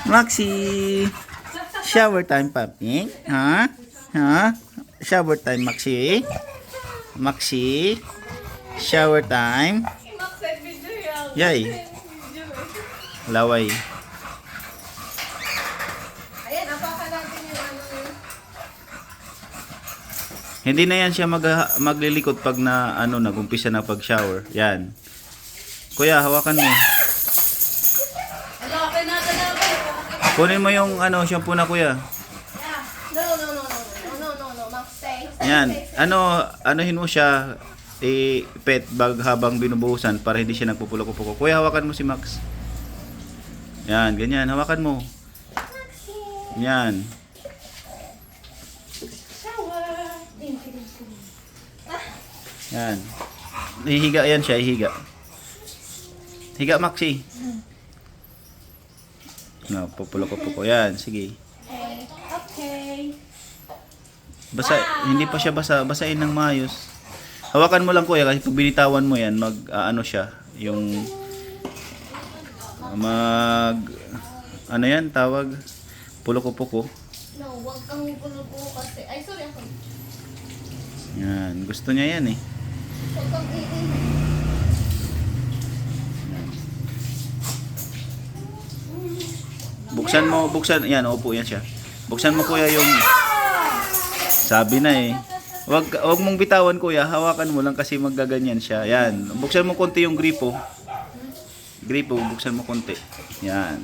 Maxi! Shower time, papi. Ha? Ha? Shower time, Maxi. Maxi. Shower time. Yay. Laway. Ayan, apakan natin yung ano yun. Hindi na yan siya maglilikot pag na ano nagumpisa na pag-shower. Yan. Kuya, hawakan mo. Ano, okay natin na ba? Kunin mo yung ano, shampoo na kuya. Yeah. No, Max, stay. Yan. Anuhin mo siya pet bag habang binubuhusan para hindi siya nagpupulok-pulok. Kuya, hawakan mo si Max. Yan, ganyan. Hawakan mo. Yan. Yan. Hihiga yan siya, hihiga. Higa, Maxi. No, pupulok-pulok. Yan, sige. Okay. Basa, hindi pa siya basa, basain ng maayos. Hawakan mo lang kuya kasi pag binitawan mo yan, ano siya, yung ano yan, tawag, puloko-poko. No, wag kang pulupo kasi. Ay, sorry ako. Yan, gusto niya yan eh. Wag kang Buksan, yan, upo yan siya. Buksan mo kuya yung, sabi na eh. Wag mong bitawan kuya, hawakan mo lang kasi maggaganyan siya. Yan, buksan mo konti yung gripo. Gripo, buksan mo konti. Yan.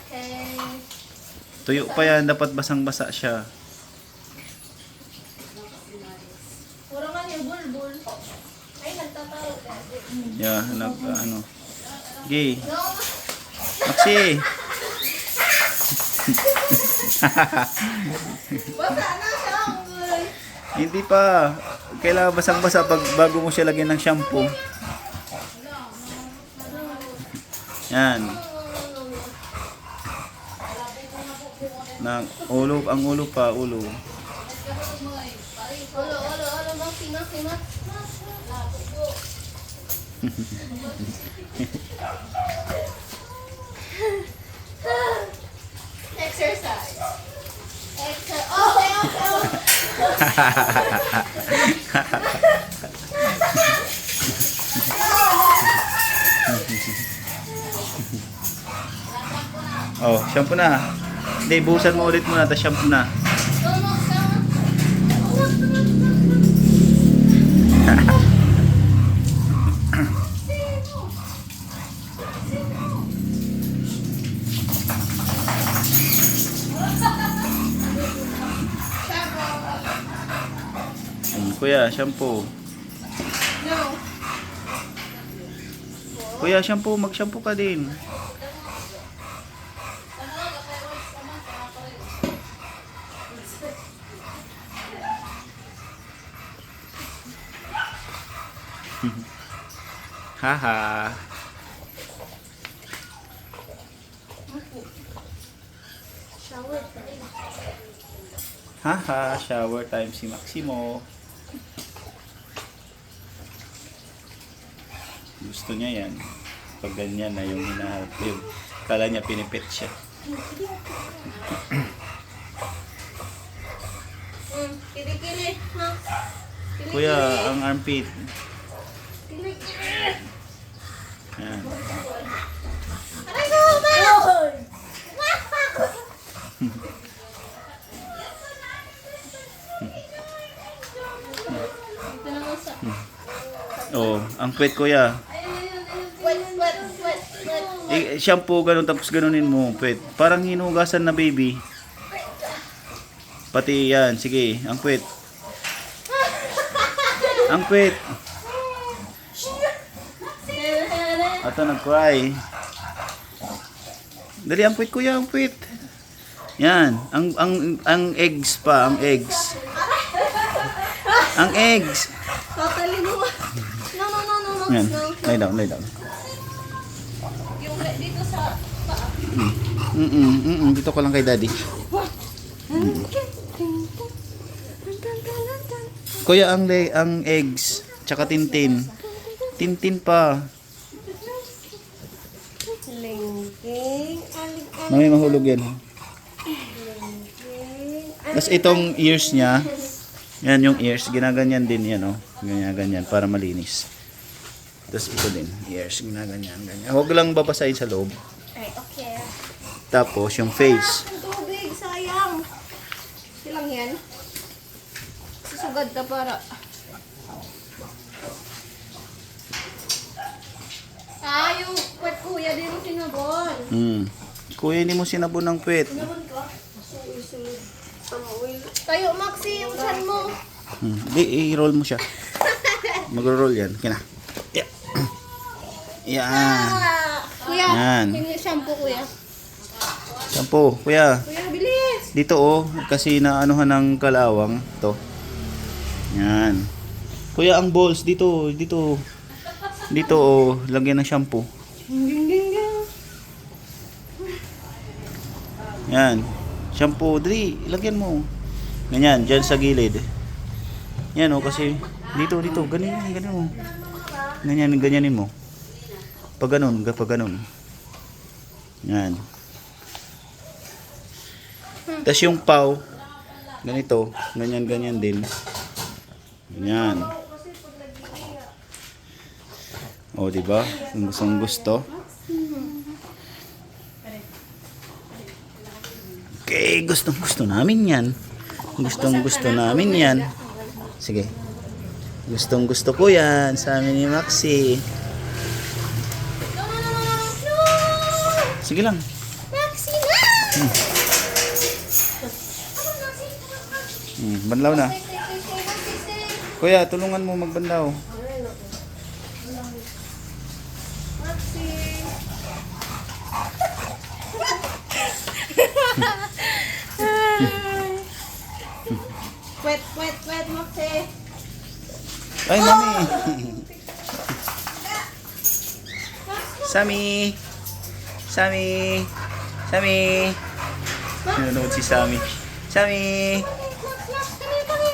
Okay. Tuyo pa yan, dapat basang-basa siya. Puro man yung bulbul. Ay, nagtatawag ka. Yeah, ano. Gay. No, Maxi. basa na siya. Unggoy. Hindi pa. Kailangan basang-basa bago mo siya lagyan ng shampoo. Yan. Ang ulo pa, ulo. Olo, Max. Exercise. Okay. Oh, shampoo na. Hindi, buhusan mo ulit muna, tapos shampoo na. Kuya, shampoo. No. Kuya, shampoo, mag-shampoo ka din. Haha. Shower time. Haha, shower time si Maximo. Gusto niya yan. Pag ganyan na yung hinaharap yun. Kala niya pinipit siya. Kili-kili, Max. Kili-kili. Kuya, ang armpit. Kili-kili. Yan. Aray ko, Max! Ito naman sa... Oh, ang puwet kuya. Wet. Shampoo ganun tapos ganunin mo puwet. Parang hinugasan na baby. Pati yan, sige, ang puwet. Ang puwet. Ato nag-cry. Dali ang puwet kuya, ang puwet. Yan, ang eggs pa, ang eggs. Ang eggs. Totally mo. No, Max. Yan, No. lay down, lay down. Yung dito sa paa. Dito ko lang kay daddy. Kuya, ang eggs, tsaka tintin. Tintin pa. Lingking, aling Mamaya mahulog yan. Tapos itong ears niya, yan yung ears, ginaganyan din yan, oh. Ganyan, para malinis. Tapos ito din, ears, ginaganyan, ganyan. Huwag lang babasahin sa loob. Ay, okay. Tapos yung face. Ang tubig, sayang. Silang yan. Susugad ka para. Yung kwet kuya, di mo sinabon. Kuya, hindi mo sinabon ng puwet. Sinabon ko? Tayo, Maxi, yung chan mo. Di, i-roll mo siya. Mag-roll yan. Kina. Yeah. Yan. Kuya, Yan. hingi shampoo, kuya. Shampoo, kuya. Kuya, bilis. Dito oh, kasi naanuhan ng kalawang. To. Yan. Kuya, ang balls dito. Dito oh, lagyan ng shampoo. Ging, ging, ging. Yan. Shampoo, dali, lagyan mo. Ganyan, dyan sa gilid. Yan oh, kasi dito, ganyan mo. Ganyanin mo. Pag ganun. Yan. Tapos yung paw, ganito, ganyan din. Ganyan. O, diba? Kung gusto. Okay, gusto namin yan. Gusto namin yan. Sige. Gusto ko yan sa amin ni Maxi. No! Sige lang. Maxi, na! Banlaw na. Say, Maxi, say. Kuya, tulungan mo magbanlaw. Maxi. Wet, Maxi. Ay, mami. Sammy. Nanonood si Sammy. Sammy. Kami.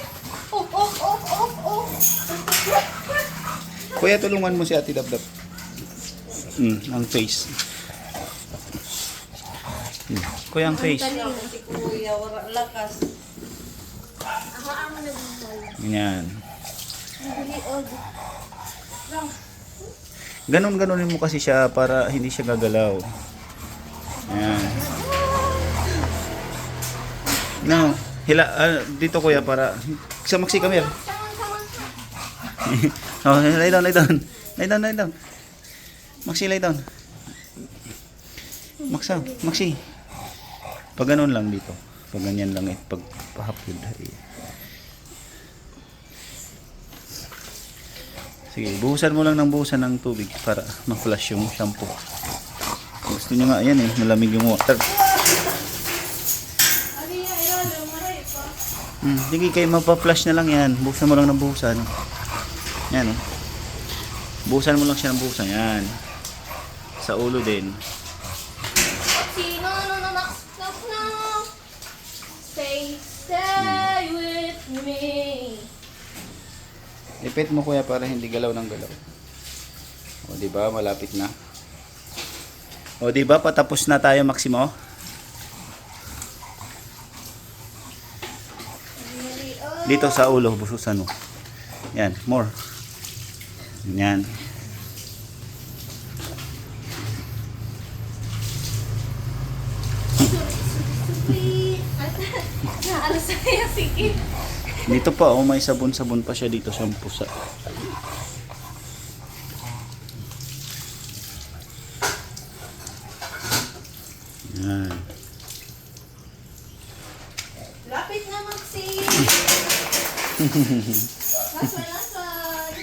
Oh. Kuya, tulungan mo si Ate Dabdab. Ang face. Kuya, ang face. Kuya, wala lakas. Ako ang nagmumol. Ganyan. Nagaliod. Ganunin mo kasi siya para hindi siya gagalaw. Ayan. No, dito kuya para sa Maxi, come here. Oh, lay down. Maxi, lay down. Maxi. Pag ganun lang dito. Pag ganyan lang pag pahapod. Sige, buhusan mo lang ng tubig para ma-flush yung shampoo. Gusto nyo nga, ayan malamig yung water. Sige, kayo mapa-flush na lang yan. Buhusan mo lang ng buhusan. Yan buhusan mo lang siya ng buhusan. Yan. Sa ulo din. Sino, Max, no. Stay with me. Ipit mo kuya para hindi galaw ng galaw. O di ba malapit na. O di ba patapos na tayo, Maximo? Dito sa ulo bususan mo. Yan, more. Yan. Naalas na sige. Dito pa may sabon-sabon pa siya dito sa pusa. Yan. Lapit na, Maxi. Lasan.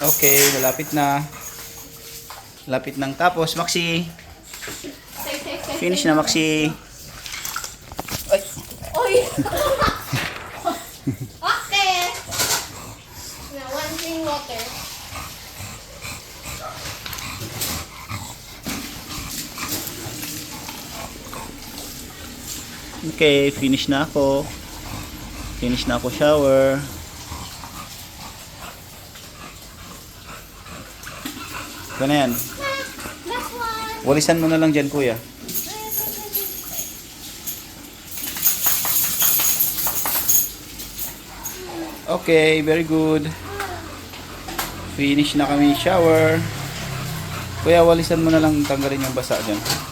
Okay, malapit na. Lapit nang tapos, Maxi. Finish na, Maxi. Ay. Oy. Okay. Now, one thing water. Okay, finish na ako. Finish na ako shower. Ito na yan. Walisan mo na lang dyan, kuya. Okay, very good. Finish na kami shower. Kuya, walisan mo na lang, tanggalin yung basa dyan.